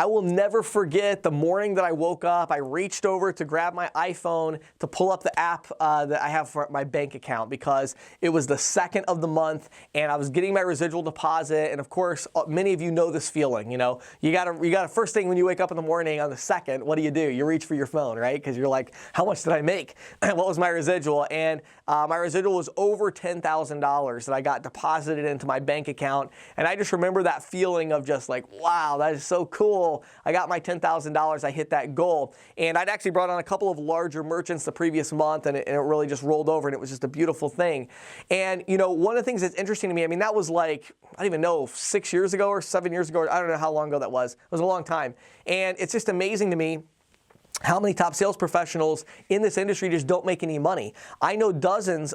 I will never forget the morning that I woke up. I reached over to grab my iPhone to pull up the app that I have for my bank account because it was the 2nd of the month and I was getting my residual deposit. And of course, many of you know this feeling. You know, you gotta first thing when you wake up in the morning on the 2nd, what do? You reach for your phone, right? Because you're like, how much did I make? What was my residual? And my residual was over $10,000 that I got deposited into my bank account. And I just remember that feeling of just like, wow, that is so cool. I got my $10,000. I hit that goal. And I'd actually brought on a couple of larger merchants the previous month, and it really just rolled over, and it was just a beautiful thing. And, you know, one of the things that's interesting to me, I mean, that was like, I don't even know, 6 years ago or 7 years ago. I don't know how long ago that was. It was a long time. And it's just amazing to me how many top sales professionals in this industry just don't make any money. I know of dozens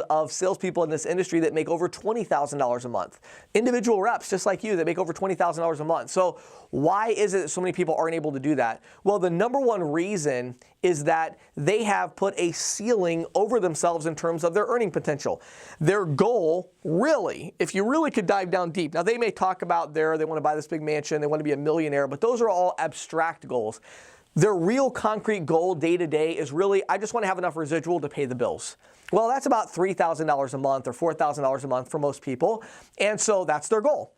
of salespeople in this industry that make over $20,000 a month. Individual reps, just like you, that make over $20,000 a month. So why is it that so many people aren't able to do that? Well, the number one reason is that they have put a ceiling over themselves in terms of their earning potential. Their goal, really, if you really could dive down deep, now they may talk about they want to buy this big mansion, they want to be a millionaire, but those are all abstract goals. Their real concrete goal day to day is really, I just want to have enough residual to pay the bills. Well, that's about $3,000 a month or $4,000 a month for most people, and so that's their goal.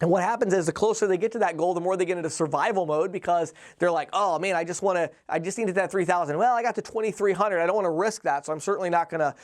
And what happens is the closer they get to that goal, the more they get into survival mode because they're like, oh man, I just needed that 3,000. Well, I got to 2,300. I don't want to risk that. So I'm certainly not going to,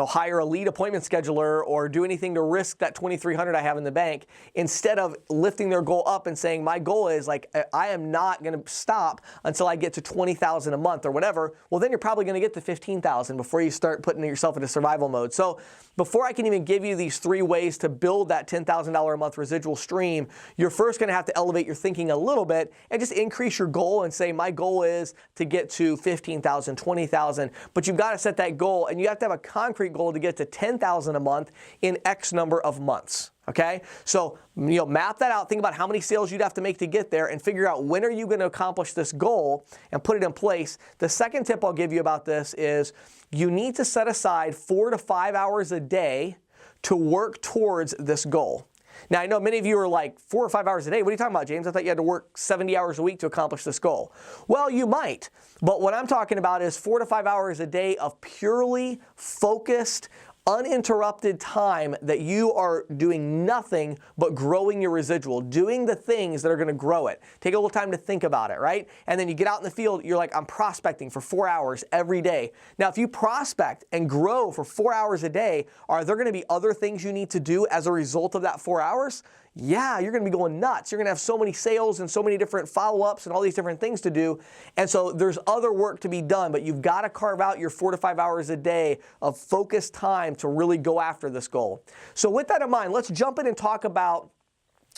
hire a lead appointment scheduler or do anything to risk that 2,300 I have in the bank. Instead of lifting their goal up and saying, my goal is like, I am not going to stop until I get to 20,000 a month or whatever. Well, then you're probably going to get to 15,000 before you start putting yourself into survival mode. So before I can even give you these 3 ways to build that $10,000 a month residual stream, you're first going to have to elevate your thinking a little bit and just increase your goal and say, my goal is to get to 15,000, 20,000. But you've got to set that goal, and you have to have a concrete goal to get to 10,000 a month in X number of months. Okay, so map that out. Think about how many sales you'd have to make to get there, and figure out when are you going to accomplish this goal and put it in place. The second tip I'll give you about this is you need to set aside 4 to 5 hours a day to work towards this goal. Now, I know many of you are like, 4 or 5 hours a day. What are you talking about, James? I thought you had to work 70 hours a week to accomplish this goal. Well, you might, but what I'm talking about is 4 to 5 hours a day of purely focused, uninterrupted time that you are doing nothing but growing your residual, doing the things that are going to grow it. Take a little time to think about it, right? And then you get out in the field, you're like, I'm prospecting for 4 hours every day. Now, if you prospect and grow for 4 hours a day, are there going to be other things you need to do as a result of that 4 hours? Yeah, you're going to be going nuts. You're going to have so many sales and so many different follow-ups and all these different things to do. And so there's other work to be done, but you've got to carve out your 4 to 5 hours a day of focused time to really go after this goal. So with that in mind, let's jump in and talk about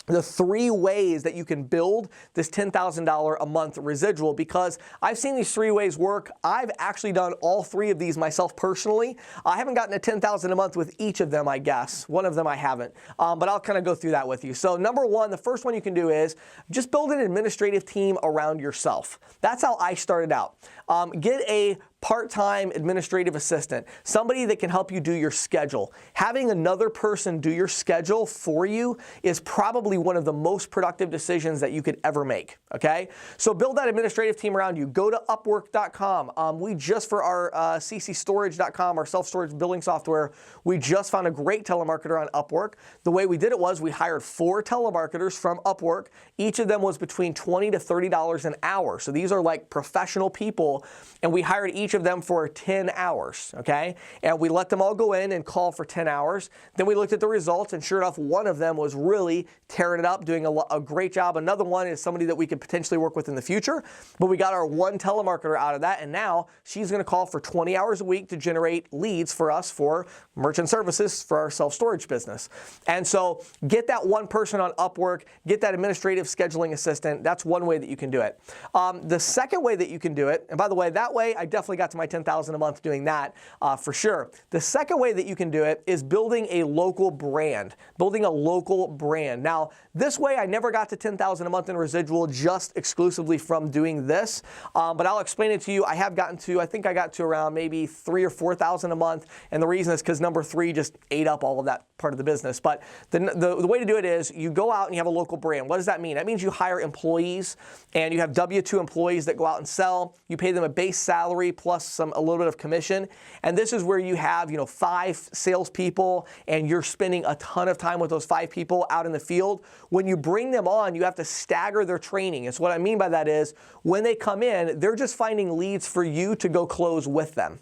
the 3 ways that you can build this $10,000 a month residual, because I've seen these 3 ways work. I've actually done all 3 of these myself personally. I haven't gotten to $10,000 a month with each of them, I guess. One of them I haven't, but I'll kind of go through that with you. So number 1, the first one you can do is just build an administrative team around yourself. That's how I started out. Get a part-time administrative assistant, somebody that can help you do your schedule. Having another person do your schedule for you is probably one of the most productive decisions that you could ever make, okay? So build that administrative team around you. Go to Upwork.com. We just, for our ccstorage.com, our self-storage billing software, we just found a great telemarketer on Upwork. The way we did it was we hired 4 telemarketers from Upwork. Each of them was between $20 to $30 an hour. So these are like professional people, and we hired each of them for 10 hours, okay? And we let them all go in and call for 10 hours. Then we looked at the results, and sure enough, one of them was really tearing it up, doing a great job. Another one is somebody that we could potentially work with in the future, but we got our one telemarketer out of that, and now she's gonna call for 20 hours a week to generate leads for us for merchant services for our self-storage business. And so get that one person on Upwork, get that administrative scheduling assistant. That's one way that you can do it. The second way that you can do it, and by the way, that way I definitely got to my 10,000 a month doing that for sure. The second way that you can do it is building a local brand, building a local brand. Now, this way I never got to 10,000 a month in residual just exclusively from doing this, but I'll explain it to you. I have gotten to, I think I got to around maybe 3,000 or 4,000 a month, and the reason is because number 3 just ate up all of that part of the business. But the way to do it is you go out and you have a local brand. What does that mean? That means you hire employees, and you have W-2 employees that go out and sell. You pay them a base salary plus a little bit of commission, and this is where you have 5 salespeople, and you're spending a ton of time with those 5 people out in the field. When you bring them on, you have to stagger their training. And so what I mean by that is when they come in, they're just finding leads for you to go close with them.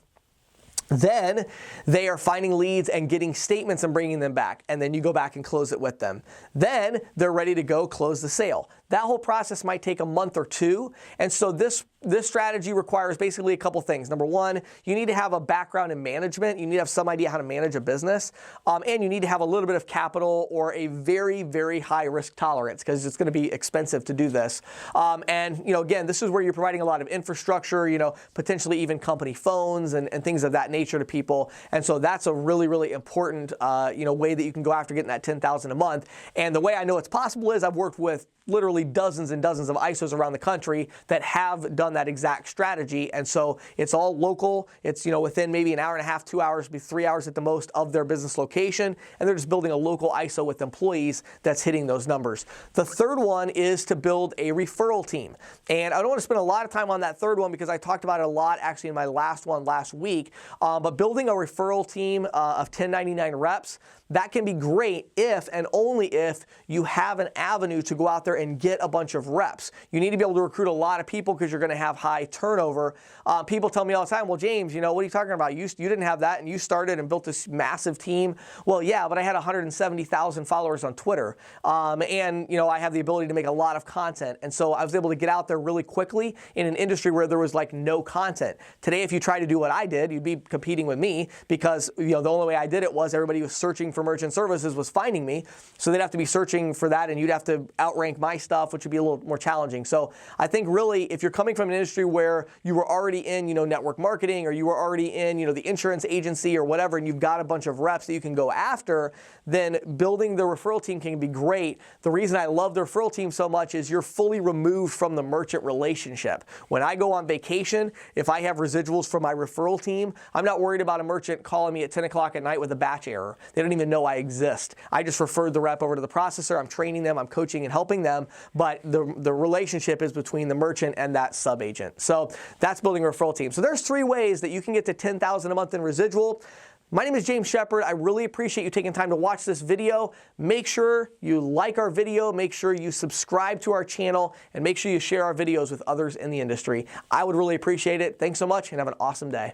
Then they are finding leads and getting statements and bringing them back, and then you go back and close it with them. Then they're ready to go close the sale. That whole process might take a month or 2, and so this strategy requires basically a couple things. Number 1, you need to have a background in management. You need to have some idea how to manage a business, and you need to have a little bit of capital or a very, very high risk tolerance because it's going to be expensive to do this. And again, this is where you're providing a lot of infrastructure, potentially even company phones and things of that nature to people. And so that's a really, really important way that you can go after getting that 10,000 a month. And the way I know it's possible is I've worked with literally dozens and dozens of ISOs around the country that have done that exact strategy. And so it's all local. It's, within maybe an hour and a half, 2 hours, maybe 3 hours at the most of their business location. And they're just building a local ISO with employees that's hitting those numbers. The third one is to build a referral team. And I don't want to spend a lot of time on that third one because I talked about it a lot actually in my last one last week. But building a referral team of 1099 reps, that can be great if and only if you have an avenue to go out there and get a bunch of reps. You need to be able to recruit a lot of people because you're going to have high turnover. People tell me all the time, well, James, what are you talking about? You didn't have that and you started and built this massive team. Well, yeah, but I had 170,000 followers on Twitter. And I have the ability to make a lot of content. And so I was able to get out there really quickly in an industry where there was like no content. Today, if you try to do what I did, you'd be competing with me because the only way I did it was everybody was searching for merchant services was finding me. So they'd have to be searching for that and you'd have to outrank my stuff, which would be a little more challenging. So I think really if you're coming from an industry where you were already in, network marketing or you were already in, the insurance agency or whatever, and you've got a bunch of reps that you can go after, then building the referral team can be great. The reason I love the referral team so much is you're fully removed from the merchant relationship. When I go on vacation, if I have residuals from my referral team, I'm not worried about a merchant calling me at 10 o'clock at night with a batch error. They don't even know I exist. I just referred the rep over to the processor. I'm training them, I'm coaching and helping them, but the relationship is between the merchant and that sub-agent. So that's building a referral team. So there's 3 ways that you can get to 10,000 a month in residual. My name is James Shepard. I really appreciate you taking time to watch this video. Make sure you like our video, make sure you subscribe to our channel, and make sure you share our videos with others in the industry. I would really appreciate it. Thanks so much and have an awesome day.